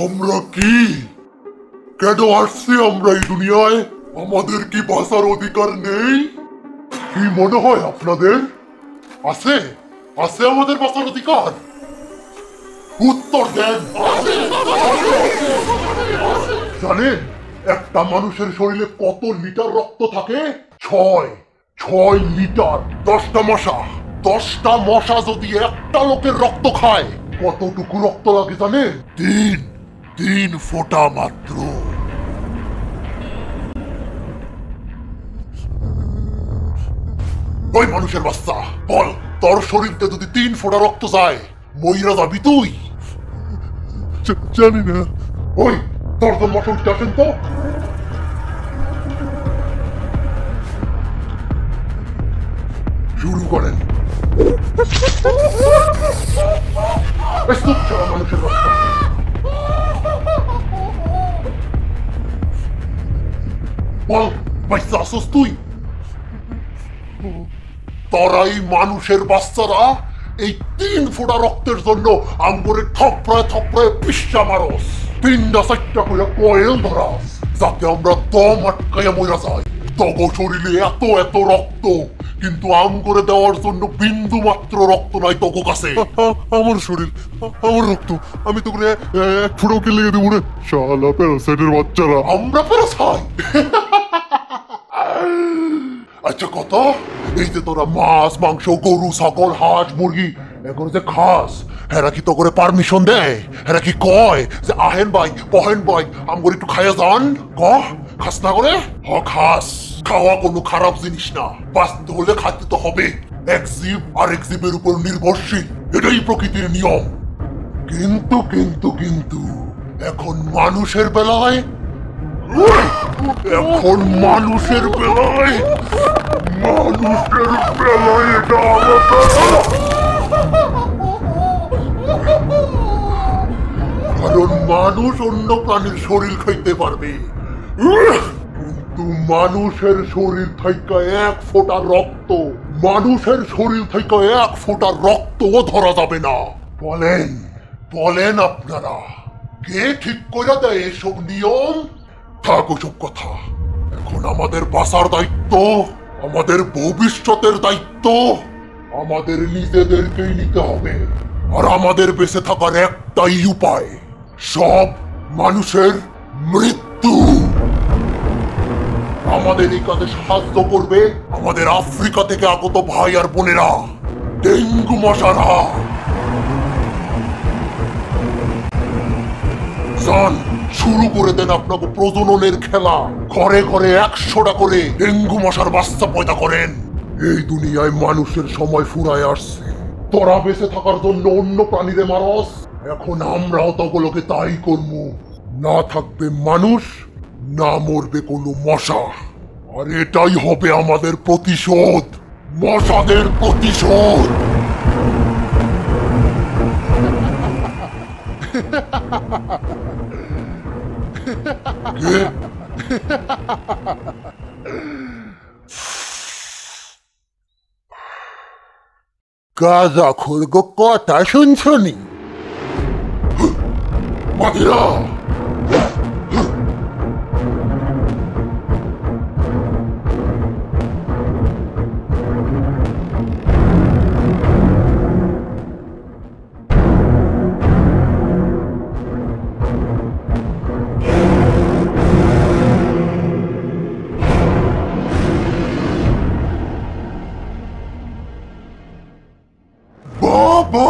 আমরা কি কেন আসছি আমরা এই দুনিয়ায়? আমাদের কি বাঁচার অধিকার নেই? কি মনে হয় আপনাদের? আছে আছে আমাদের বাঁচার অধিকার? উত্তর দেন। জানেন একটা মানুষের শরীরে কত লিটার রক্ত থাকে? 6 লিটার। 10টা মশা যদি একটা লোকের রক্ত খায় কতটুকু রক্ত লাগে জানেন? তিন ফোঁটা মাত্র। ওই মানুষের বাচ্চা, বল তোর শরীরতে যদি 3 ফোঁটা রক্ত যায় মইরা যাবি তুই? জানি না। ওই তোর মশা উঠতে আসেন তো। শুরু করেন। মানুষের বাচ্চা, বল বাচ্চা আসস তুই? তোরাই মানুষের বাচ্চারা এই 3 ফোঁটা রক্তের জন্য আঙ্গুরে থপড়ায় থপড়ায় পিসা মারস, 3টা 4টা করে কয়েল ধরাস, যাতে আমরা দম আটকাইয়া মরা যাই। তগ শরীরে এত এত রক্ত, কিন্তু আঙ্গুরে দেওয়ার জন্য বিন্দু মাত্র রক্ত নাই তগ কাছে। আমার শরীর, আমার রক্ত, আমি তো করে 1 ফোঁটাকে লেগে দেবো রে। শালা প্যারাসাইটের বাচ্চারা। আমরা প্যারাসাইট? আচ্ছা কত, এই যে তোরা মাছ মাংস গরু ছাগল হাঁস মুরগি এগুলো যে খাস, হেরা কি তো করে পারমিশন দেয়? হেরা কি কয় যে আহেন ভাই পহেন ভাই আমগর একটু খাইয়া যান? খাস না করে? খাস। খাওয়া কোনো খারাপ জিনিস না, বাঁচতে হলে খাইতে তো হবে। এক জীব আর এক জীবের উপর নির্ভরশীল, এটাই প্রকৃতির নিয়ম। কিন্তু কিন্তু কিন্তু এখন মানুষের বেলায় এটা কারণ মানুষ অন্য প্রাণীর শরীর খাইতে পারবে, কিন্তু মানুষের শরীর থেকে 1 ফোঁটা রক্ত, মানুষের শরীর থেকে 1 ফোঁটা রক্তও ধরা যাবে না। বলেন বলেন আপনারা, কে ঠিক করে দেয় এসব নিয়ম? থাক ওসব কথা, এখন আমাদের বাঁচার দায়িত্ব, আমাদের ভবিষ্যতের দায়িত্ব আমাদের নিজেদেরকেই নিতে হবে। আর আমাদের বেঁচে থাকার একটাই উপায়, সব মানুষের মৃত্যু। আমাদের এই কাজে সাহায্য করবে আমাদের আফ্রিকা থেকে আগত ভাই আর বোনেরা, ডেঙ্গু মশারা। শুরু করে দেন আপনাকে প্রজননের খেলা, ঘরে ঘরে 100টা করে ডেঙ্গু মশার বাচ্চা পয়দা করেন। এই দুনিয়ায় মানুষের সময় ফুরায় আসছে, তোরা বেঁচে থাকার জন্য অন্য প্রাণীরে মারস, এখন আমরাও তগুলোকে তাই করব। না থাকবে মানুষ, না মরবে কোনো মশা, আর এটাই হবে আমাদের প্রতিশোধ, মশাদের প্রতিশোধ। গাঁজা খোরগো কথা শুনছনি? মাদিরা বাবা